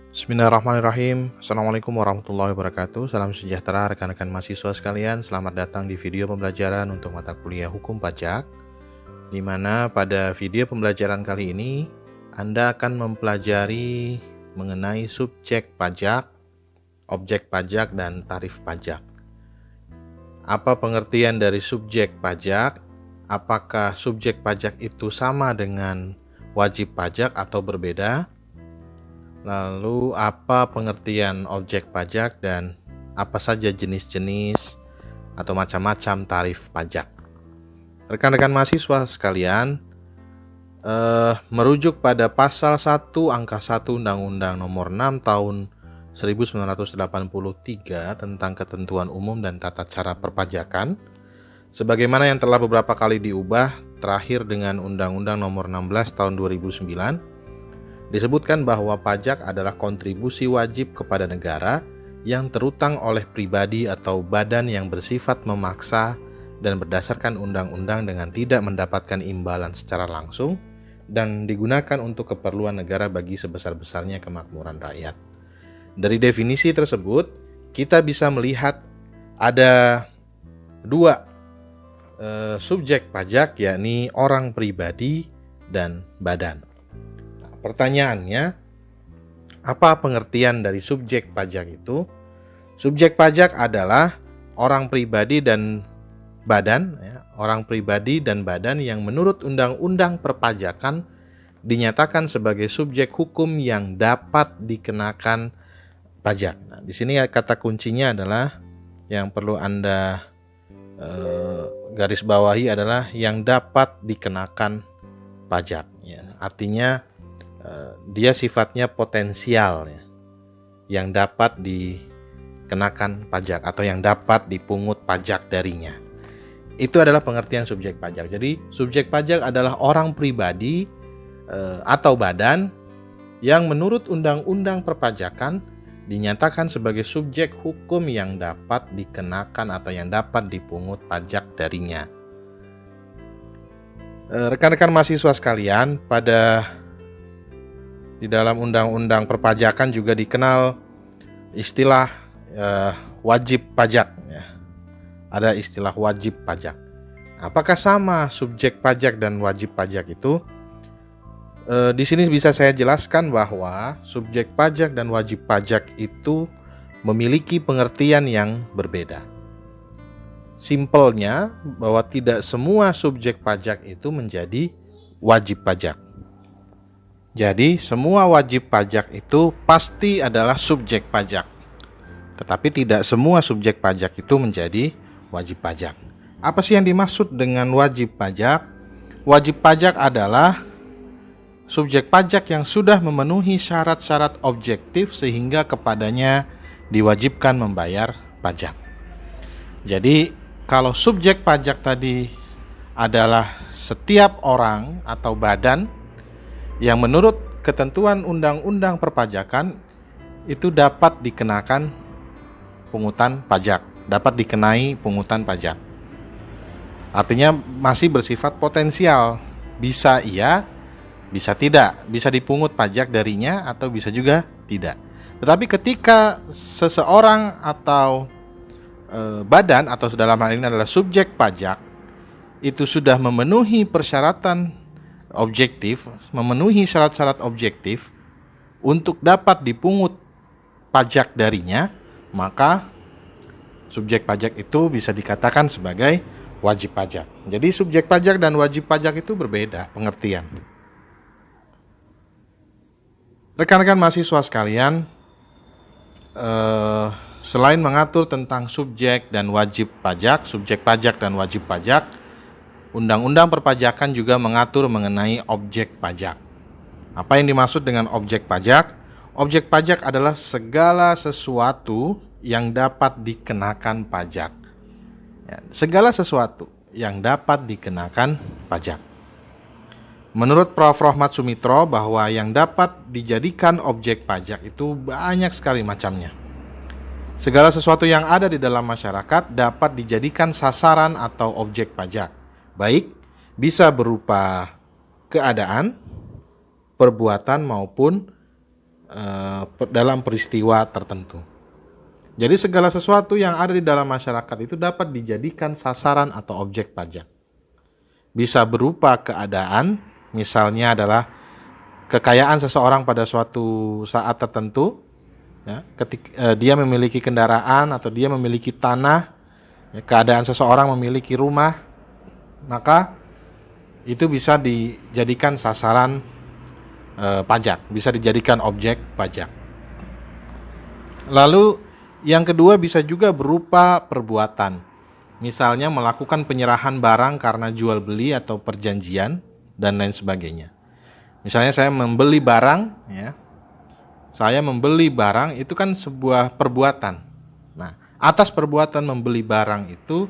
Bismillahirrahmanirrahim. Assalamualaikum warahmatullahi wabarakatuh. Salam sejahtera rekan-rekan mahasiswa sekalian. Selamat datang di video pembelajaran untuk mata kuliah Hukum Pajak, di mana pada video pembelajaran kali ini Anda akan mempelajari mengenai subjek pajak, objek pajak, dan tarif pajak. Apa pengertian dari subjek pajak? Apakah subjek pajak itu sama dengan wajib pajak atau berbeda? Lalu apa pengertian objek pajak dan apa saja jenis-jenis atau macam-macam tarif pajak? Rekan-rekan mahasiswa sekalian, merujuk pada pasal 1 angka 1 Undang-Undang Nomor 6 Tahun 1983 tentang ketentuan umum dan tata cara perpajakan, sebagaimana yang telah beberapa kali diubah terakhir dengan Undang-Undang Nomor 16 Tahun 2009, disebutkan bahwa pajak adalah kontribusi wajib kepada negara yang terutang oleh pribadi atau badan yang bersifat memaksa dan berdasarkan undang-undang dengan tidak mendapatkan imbalan secara langsung dan digunakan untuk keperluan negara bagi sebesar-besarnya kemakmuran rakyat. Dari definisi tersebut, kita bisa melihat ada dua subjek pajak, yakni orang pribadi dan badan. Pertanyaannya, apa pengertian dari subjek pajak itu? Subjek pajak adalah orang pribadi dan badan, orang pribadi dan badan yang menurut undang-undang perpajakan dinyatakan sebagai subjek hukum yang dapat dikenakan pajak. Nah, di sini kata kuncinya adalah yang perlu Anda garis bawahi adalah yang dapat dikenakan pajak. Artinya dia sifatnya potensial, yang dapat dikenakan pajak atau yang dapat dipungut pajak darinya. Itu adalah pengertian subjek pajak. Jadi subjek pajak adalah orang pribadi atau badan yang menurut undang-undang perpajakan dinyatakan sebagai subjek hukum yang dapat dikenakan atau yang dapat dipungut pajak darinya. Rekan-rekan mahasiswa sekalian, di dalam undang-undang perpajakan juga dikenal istilah wajib pajak. Ada istilah wajib pajak. Apakah sama subjek pajak dan wajib pajak itu? Di sini bisa saya jelaskan bahwa subjek pajak dan wajib pajak itu memiliki pengertian yang berbeda. Simpelnya bahwa tidak semua subjek pajak itu menjadi wajib pajak. Jadi semua wajib pajak itu pasti adalah subjek pajak. Tetapi tidak semua subjek pajak itu menjadi wajib pajak. Apa sih yang dimaksud dengan wajib pajak? Wajib pajak adalah subjek pajak yang sudah memenuhi syarat-syarat objektif sehingga kepadanya diwajibkan membayar pajak. Jadi kalau subjek pajak tadi adalah setiap orang atau badan yang menurut ketentuan undang-undang perpajakan itu dapat dikenakan pungutan pajak, dapat dikenai pungutan pajak. Artinya masih bersifat potensial, bisa iya, bisa tidak, bisa dipungut pajak darinya atau bisa juga tidak. Tetapi ketika seseorang atau badan atau dalam hal ini adalah subjek pajak itu sudah memenuhi persyaratan objektif, memenuhi syarat-syarat objektif untuk dapat dipungut pajak darinya, maka subjek pajak itu bisa dikatakan sebagai wajib pajak. Jadi subjek pajak dan wajib pajak itu berbeda pengertian. Rekan-rekan mahasiswa sekalian, selain mengatur tentang subjek dan wajib pajak, subjek pajak dan wajib pajak, Undang-Undang Perpajakan juga mengatur mengenai objek pajak. Apa yang dimaksud dengan objek pajak? Objek pajak adalah segala sesuatu yang dapat dikenakan pajak. Segala sesuatu yang dapat dikenakan pajak. Menurut Prof. Rohmat Sumitro, bahwa yang dapat dijadikan objek pajak itu banyak sekali macamnya. Segala sesuatu yang ada di dalam masyarakat dapat dijadikan sasaran atau objek pajak. Baik bisa berupa keadaan, perbuatan maupun dalam peristiwa tertentu. Jadi segala sesuatu yang ada di dalam masyarakat itu dapat dijadikan sasaran atau objek pajak. Bisa berupa keadaan, misalnya adalah kekayaan seseorang pada suatu saat tertentu, ya, ketika dia memiliki kendaraan atau dia memiliki tanah, ya, keadaan seseorang memiliki rumah, maka itu bisa dijadikan sasaran pajak, bisa dijadikan objek pajak. Lalu yang kedua bisa juga berupa perbuatan. Misalnya melakukan penyerahan barang karena jual beli atau perjanjian dan lain sebagainya. Misalnya saya membeli barang, ya. Saya membeli barang itu kan sebuah perbuatan. Nah, atas perbuatan membeli barang itu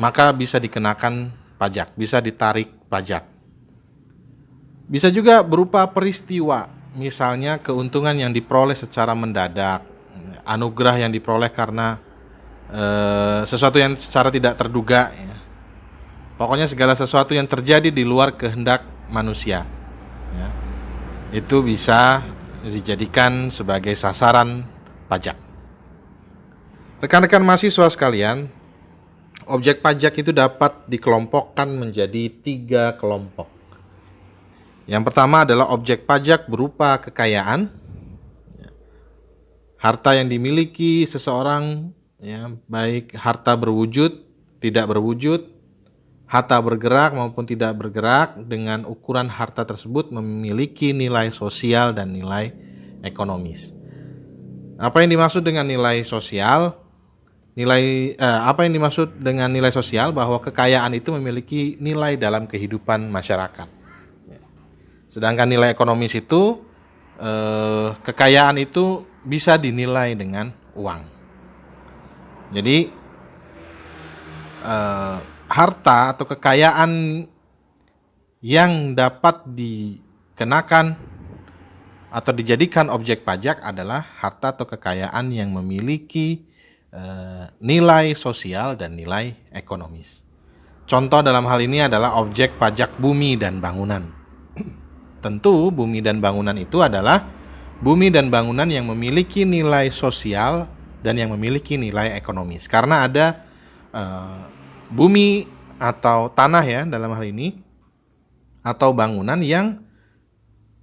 maka bisa dikenakan pajak, bisa ditarik pajak. Bisa juga berupa peristiwa, misalnya keuntungan yang diperoleh secara mendadak, anugerah yang diperoleh karena sesuatu yang secara tidak terduga, ya. Pokoknya segala sesuatu yang terjadi di luar kehendak manusia, ya, itu bisa dijadikan sebagai sasaran pajak. Rekan-rekan mahasiswa sekalian, objek pajak itu dapat dikelompokkan menjadi 3 kelompok. Yang pertama adalah objek pajak berupa kekayaan, harta yang dimiliki seseorang, ya, baik harta berwujud, tidak berwujud, harta bergerak maupun tidak bergerak, dengan ukuran harta tersebut memiliki nilai sosial dan nilai ekonomis. Apa yang dimaksud dengan nilai sosial? Apa yang dimaksud dengan nilai sosial? Bahwa kekayaan itu memiliki nilai dalam kehidupan masyarakat. Sedangkan nilai ekonomis itu, kekayaan itu bisa dinilai dengan uang. Jadi harta atau kekayaan yang dapat dikenakan atau dijadikan objek pajak adalah harta atau kekayaan yang memiliki nilai sosial dan nilai ekonomis. Contoh dalam hal ini adalah objek pajak bumi dan bangunan. Tentu bumi dan bangunan itu adalah bumi dan bangunan yang memiliki nilai sosial dan yang memiliki nilai ekonomis. Karena ada bumi atau tanah, ya, dalam hal ini, atau bangunan yang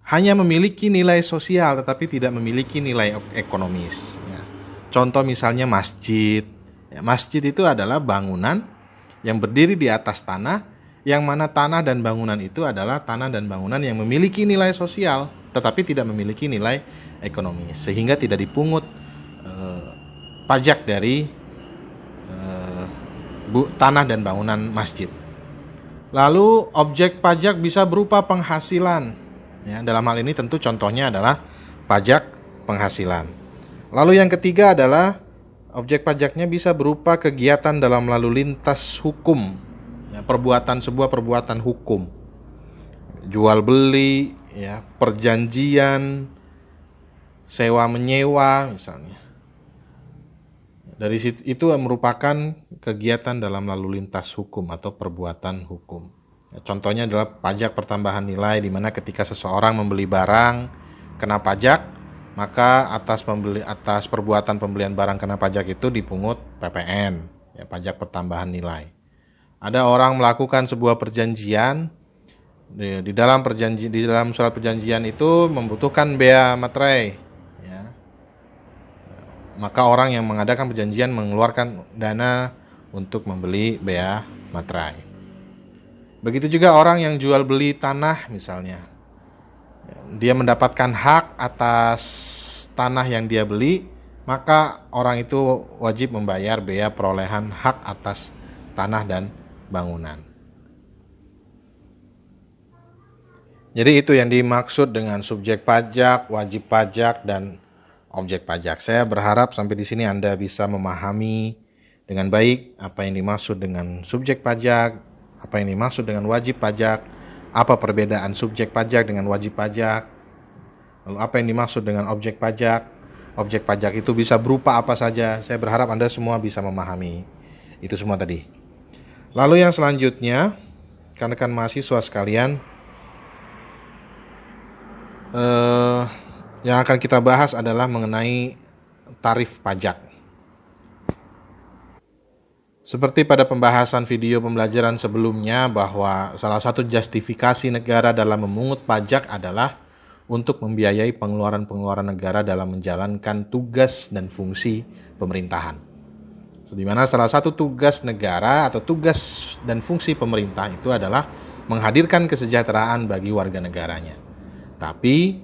hanya memiliki nilai sosial tetapi tidak memiliki nilai ekonomis, ya. Contoh misalnya masjid, ya, masjid itu adalah bangunan yang berdiri di atas tanah, yang mana tanah dan bangunan itu adalah tanah dan bangunan yang memiliki nilai sosial tetapi tidak memiliki nilai ekonomis, sehingga tidak dipungut pajak dari tanah dan bangunan masjid. Lalu objek pajak bisa berupa penghasilan, ya, dalam hal ini tentu contohnya adalah pajak penghasilan. Lalu yang ketiga adalah objek pajaknya bisa berupa kegiatan dalam lalu lintas hukum, ya, sebuah perbuatan hukum, jual beli, ya, perjanjian, sewa menyewa misalnya. Dari situ itu merupakan kegiatan dalam lalu lintas hukum atau perbuatan hukum. Ya, contohnya adalah pajak pertambahan nilai, di mana ketika seseorang membeli barang kena pajak, maka atas perbuatan pembelian barang kena pajak itu dipungut PPN, ya, pajak pertambahan nilai. Ada orang melakukan sebuah perjanjian, di dalam surat perjanjian itu membutuhkan bea materai. Maka orang yang mengadakan perjanjian mengeluarkan dana untuk membeli bea materai. Begitu juga orang yang jual beli tanah misalnya. Dia mendapatkan hak atas tanah yang dia beli, maka orang itu wajib membayar bea perolehan hak atas tanah dan bangunan. Jadi itu yang dimaksud dengan subjek pajak, wajib pajak, dan objek pajak. Saya berharap sampai di sini Anda bisa memahami dengan baik apa yang dimaksud dengan subjek pajak, apa yang dimaksud dengan wajib pajak, apa perbedaan subjek pajak dengan wajib pajak, lalu apa yang dimaksud dengan objek pajak. Objek pajak itu bisa berupa apa saja. Saya berharap Anda semua bisa memahami itu semua tadi. Lalu yang selanjutnya, rekan-rekan mahasiswa sekalian, Yang akan kita bahas adalah mengenai tarif pajak. Seperti pada pembahasan video pembelajaran sebelumnya bahwa salah satu justifikasi negara dalam memungut pajak adalah untuk membiayai pengeluaran-pengeluaran negara dalam menjalankan tugas dan fungsi pemerintahan. Di mana salah satu tugas negara atau tugas dan fungsi pemerintah itu adalah menghadirkan kesejahteraan bagi warga negaranya. Tapi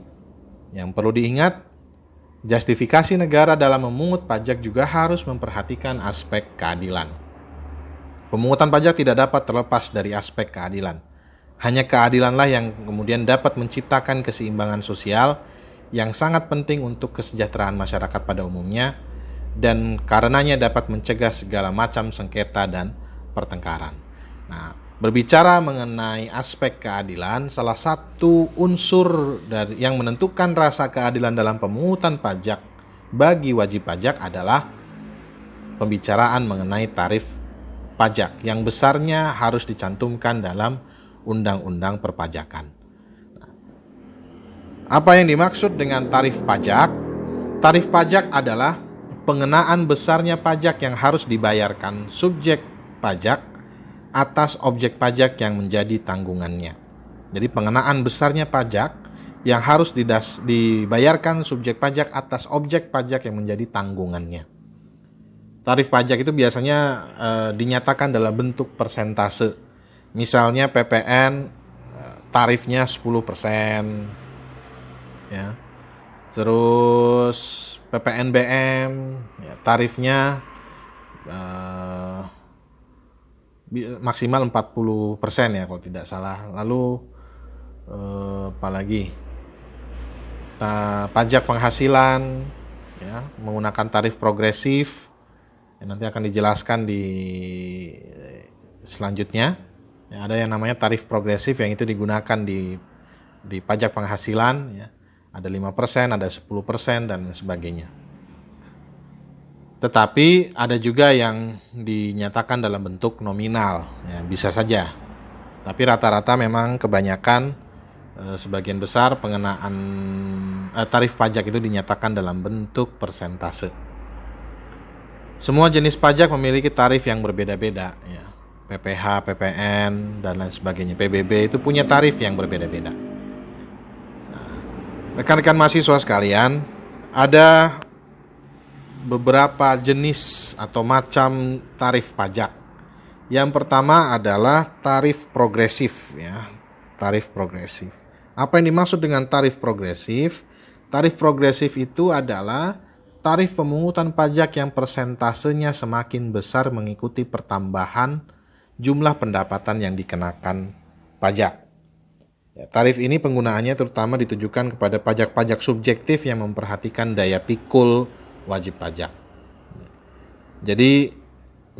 yang perlu diingat, justifikasi negara dalam memungut pajak juga harus memperhatikan aspek keadilan. Pemungutan pajak tidak dapat terlepas dari aspek keadilan. Hanya keadilanlah yang kemudian dapat menciptakan keseimbangan sosial yang sangat penting untuk kesejahteraan masyarakat pada umumnya, dan karenanya dapat mencegah segala macam sengketa dan pertengkaran. Nah, berbicara mengenai aspek keadilan, salah satu unsur yang menentukan rasa keadilan dalam pemungutan pajak bagi wajib pajak adalah pembicaraan mengenai tarif pajak yang besarnya harus dicantumkan dalam undang-undang perpajakan. Apa yang dimaksud dengan tarif pajak? Tarif pajak adalah pengenaan besarnya pajak yang harus dibayarkan subjek pajak atas objek pajak yang menjadi tanggungannya. Jadi pengenaan besarnya pajak yang harus dibayarkan subjek pajak atas objek pajak yang menjadi tanggungannya. Tarif pajak itu biasanya dinyatakan dalam bentuk persentase. Misalnya PPN tarifnya 10%, ya. Terus PPNBM ya, tarifnya maksimal 40% ya kalau tidak salah. Lalu apalagi pajak penghasilan ya, menggunakan tarif progresif. Nanti akan dijelaskan di selanjutnya. Ya, ada yang namanya tarif progresif yang itu digunakan di pajak penghasilan. Ya. Ada 5%, ada 10%, dan sebagainya. Tetapi ada juga yang dinyatakan dalam bentuk nominal. Ya, bisa saja. Tapi rata-rata memang kebanyakan sebagian besar pengenaan tarif pajak itu dinyatakan dalam bentuk persentase. Semua jenis pajak memiliki tarif yang berbeda-beda, ya. PPH, PPN, dan lain sebagainya. PBB itu punya tarif yang berbeda-beda. Nah, rekan-rekan mahasiswa sekalian, ada beberapa jenis atau macam tarif pajak. Yang pertama adalah tarif progresif, ya. Tarif progresif. Apa yang dimaksud dengan tarif progresif? Tarif progresif itu adalah tarif pemungutan pajak yang persentasenya semakin besar mengikuti pertambahan jumlah pendapatan yang dikenakan pajak. Ya, tarif ini penggunaannya terutama ditujukan kepada pajak-pajak subjektif yang memperhatikan daya pikul wajib pajak. Jadi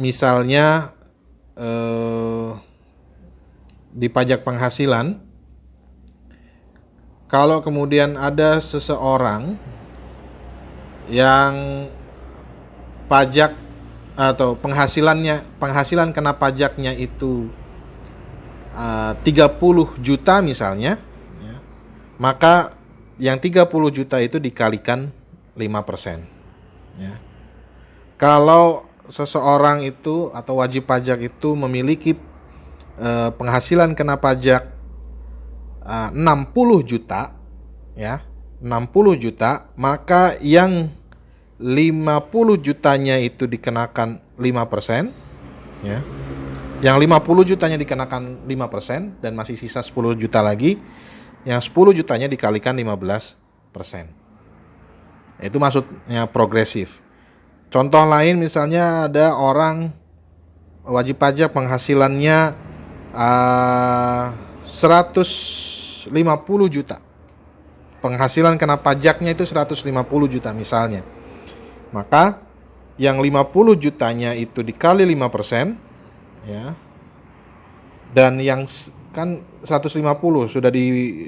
misalnya di pajak penghasilan, kalau kemudian ada seseorang yang pajak atau penghasilan kena pajaknya itu 30 juta misalnya, ya, maka yang 30 juta itu dikalikan 5%. Ya. Kalau seseorang itu atau wajib pajak itu memiliki penghasilan kena pajak 60 juta, ya, 60 juta, maka yang 50 jutanya itu dikenakan 5%, ya. Yang 50 jutanya dikenakan 5% dan masih sisa 10 juta lagi. Yang 10 jutanya dikalikan 15%. Itu maksudnya progresif. Contoh lain misalnya ada orang wajib pajak penghasilannya 150 juta. Penghasilan kena pajaknya itu 150 juta misalnya. Maka yang 50 jutanya itu dikali 5%, ya. Dan yang kan 150 sudah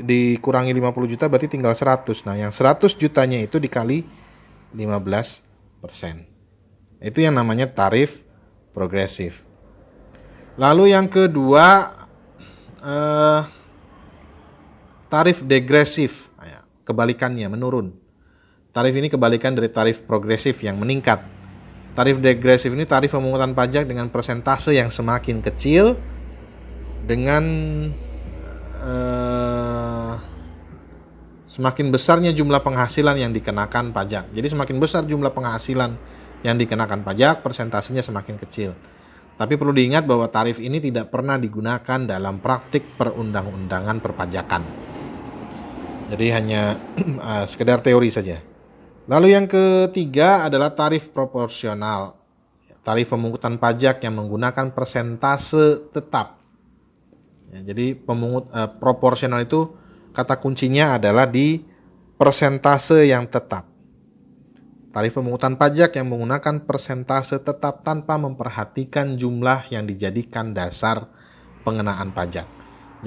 dikurangi 50 juta berarti tinggal 100. Nah, yang 100 jutanya itu dikali 15%. Itu yang namanya tarif progresif. Lalu yang kedua tarif degresif. kebalikannya, menurun. Tarif ini kebalikan dari tarif progresif yang meningkat. Tarif degresif ini tarif pemungutan pajak dengan persentase yang semakin kecil dengan semakin besarnya jumlah penghasilan yang dikenakan pajak. Jadi semakin besar jumlah penghasilan yang dikenakan pajak, persentasenya semakin kecil. Tapi perlu diingat bahwa tarif ini tidak pernah digunakan dalam praktik perundang-undangan perpajakan. Jadi hanya sekedar teori saja. Lalu yang ketiga adalah tarif proporsional. Tarif pemungutan pajak yang menggunakan persentase tetap. Ya, jadi proporsional itu kata kuncinya adalah di persentase yang tetap. Tarif pemungutan pajak yang menggunakan persentase tetap tanpa memperhatikan jumlah yang dijadikan dasar pengenaan pajak.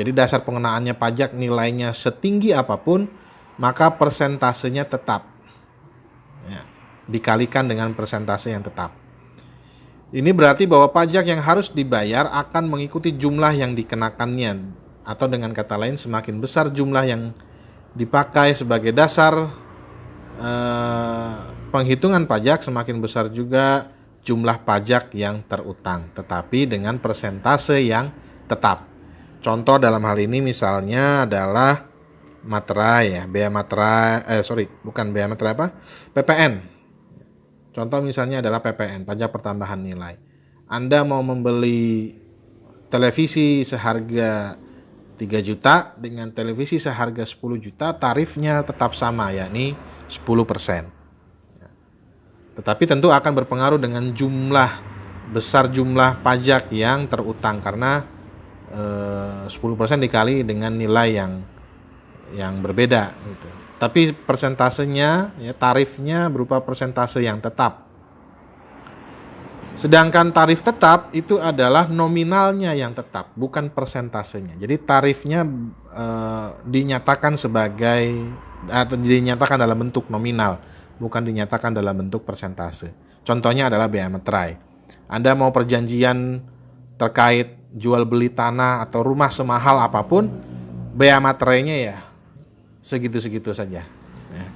Jadi dasar pengenaannya pajak nilainya setinggi apapun, maka persentasenya tetap. Ya, dikalikan dengan persentase yang tetap. Ini berarti bahwa pajak yang harus dibayar akan mengikuti jumlah yang dikenakannya. Atau dengan kata lain, semakin besar jumlah yang dipakai sebagai dasar penghitungan pajak, semakin besar juga jumlah pajak yang terutang, tetapi dengan persentase yang tetap. Contoh dalam hal ini misalnya adalah materai ya, bea materai, PPN. Contoh misalnya adalah PPN, pajak pertambahan nilai. Anda mau membeli televisi seharga 3 juta dengan televisi seharga 10 juta, tarifnya tetap sama, yakni 10%. Tetapi tentu akan berpengaruh dengan besar jumlah pajak yang terutang, karena 10% dikali dengan nilai yang berbeda gitu. Tapi persentasenya, ya, tarifnya berupa persentase yang tetap. Sedangkan tarif tetap itu adalah nominalnya yang tetap, bukan persentasenya. Jadi tarifnya dinyatakan dinyatakan dalam bentuk nominal, bukan dinyatakan dalam bentuk persentase. Contohnya adalah bea materai. Anda mau perjanjian terkait jual beli tanah atau rumah semahal apapun, bea materainya ya segitu-segitu saja. Ya.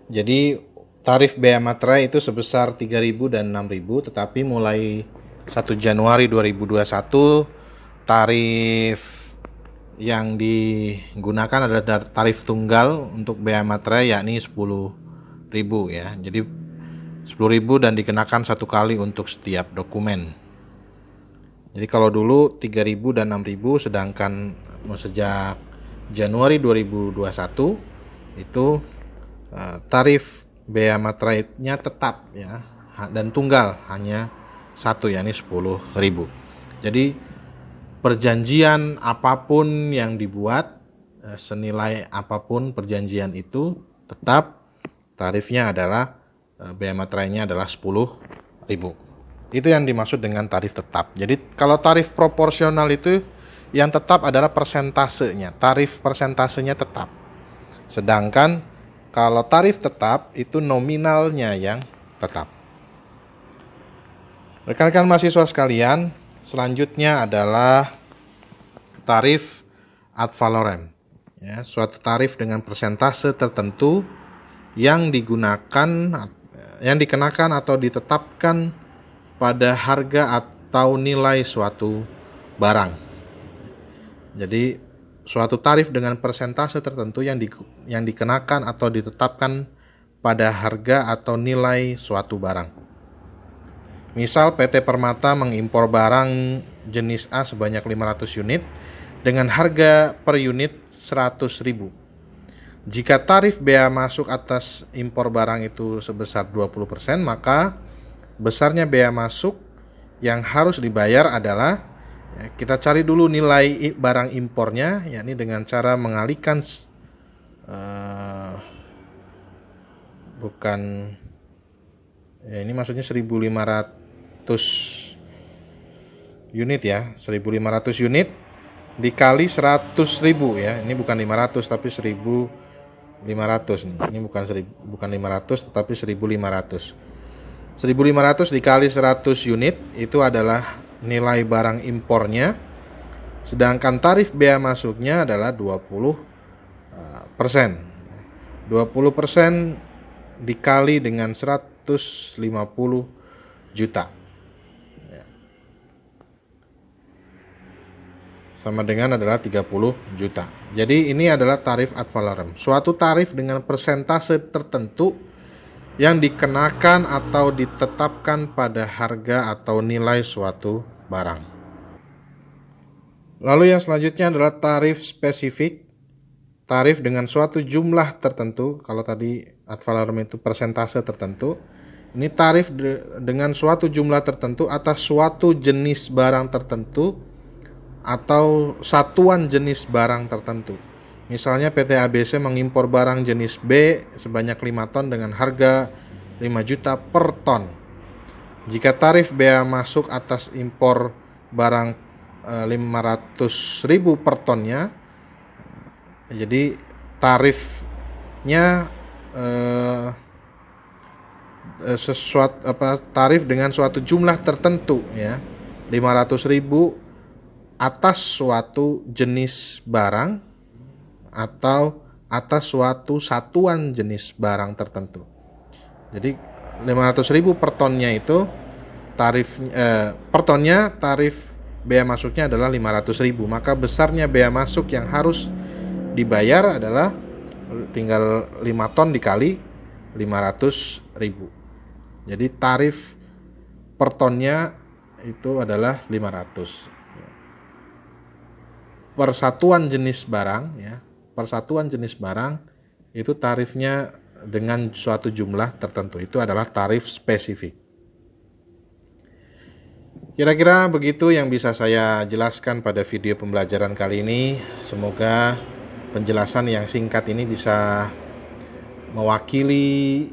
Jadi tarif bea materai itu sebesar 3.000 dan 6.000, tetapi mulai 1 Januari 2021 tarif yang digunakan adalah tarif tunggal untuk bea materai, yakni 10.000 ya. Jadi 10.000 dan dikenakan satu kali untuk setiap dokumen. Jadi kalau dulu 3.000 dan 6.000, sedangkan sejak Januari 2021 itu tarif bea materainya tetap ya, dan tunggal hanya satu, yakni 10.000. Jadi perjanjian apapun yang dibuat, senilai apapun perjanjian itu, tetap tarifnya adalah bea materainya adalah 10.000. Itu yang dimaksud dengan tarif tetap. Jadi kalau tarif proporsional itu yang tetap adalah persentasenya, tarif persentasenya tetap. Sedangkan kalau tarif tetap itu nominalnya yang tetap. Rekan-rekan mahasiswa sekalian, selanjutnya adalah tarif ad valorem. Ya, suatu tarif dengan persentase tertentu yang dikenakan atau ditetapkan pada harga atau nilai suatu barang. Jadi suatu tarif dengan persentase tertentu yang dikenakan atau ditetapkan pada harga atau nilai suatu barang. Misal PT Permata mengimpor barang jenis A sebanyak 500 unit dengan harga per unit 100.000. Jika tarif bea masuk atas impor barang itu sebesar 20%, maka besarnya bea masuk yang harus dibayar adalah, kita cari dulu nilai barang impornya, yakni dengan cara mengalihkan ini maksudnya 1.500 unit ya, 1.500 unit dikali 100.000 ya. Ini bukan 500 tapi 1.500 nih. Ini bukan 500 tetapi 1.500. 1.500 dikali 100 unit itu adalah nilai barang impornya. Sedangkan tarif bea masuknya adalah 20%. 20% dikali dengan 150 juta. Sama dengan adalah 30 juta. Jadi ini adalah tarif ad valorem. Suatu tarif dengan persentase tertentu yang dikenakan atau ditetapkan pada harga atau nilai suatu barang. Lalu yang selanjutnya adalah tarif spesifik. Tarif dengan suatu jumlah tertentu. Kalau tadi ad valorem itu persentase tertentu. Ini tarif dengan suatu jumlah tertentu atas suatu jenis barang tertentu atau satuan jenis barang tertentu. Misalnya PT ABC mengimpor barang jenis B sebanyak 5 ton dengan harga 5 juta per ton. Jika tarif bea masuk atas impor barang 500.000 per tonnya, jadi tarifnya tarif dengan suatu jumlah tertentu ya, 500.000 atas suatu jenis barang atau atas suatu satuan jenis barang tertentu. Jadi 500.000 per tonnya itu per tonnya tarif bea masuknya adalah 500.000. Maka besarnya bea masuk yang harus dibayar adalah tinggal 5 ton dikali 500.000. Jadi tarif per tonnya itu adalah 500. Persatuan jenis barang ya, persatuan jenis barang itu tarifnya dengan suatu jumlah tertentu, itu adalah tarif spesifik. Kira-kira begitu yang bisa saya jelaskan pada video pembelajaran kali ini. Semoga penjelasan yang singkat ini bisa mewakili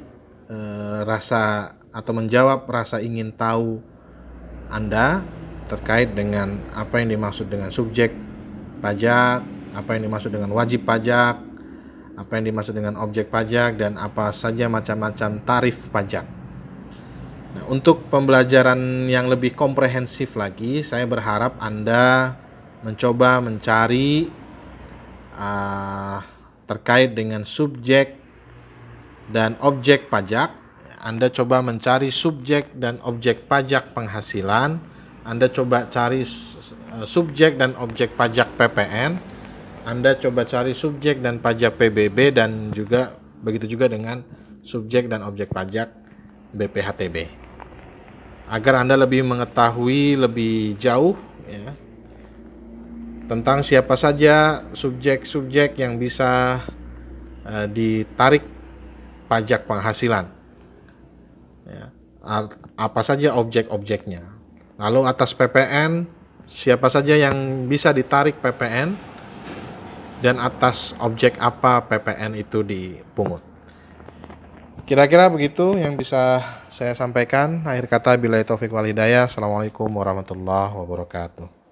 rasa atau menjawab rasa ingin tahu Anda terkait dengan apa yang dimaksud dengan subjek pajak, apa yang dimaksud dengan wajib pajak, apa yang dimaksud dengan objek pajak, dan apa saja macam-macam tarif pajak. Nah, untuk pembelajaran yang lebih komprehensif lagi, saya berharap Anda mencoba mencari terkait dengan subjek dan objek pajak. Anda coba mencari subjek dan objek pajak penghasilan. Anda coba cari subjek dan objek pajak PPN, Anda coba cari subjek dan pajak PBB, dan juga begitu juga dengan subjek dan objek pajak BPHTB. Agar Anda lebih mengetahui lebih jauh ya, tentang siapa saja subjek-subjek yang bisa ditarik pajak penghasilan. Ya, apa saja objek-objeknya. Lalu atas PPN, siapa saja yang bisa ditarik PPN, dan atas objek apa PPN itu dipungut. Kira-kira begitu yang bisa saya sampaikan. Akhir kata, billahi taufik wal hidayah. Assalamualaikum warahmatullahi wabarakatuh.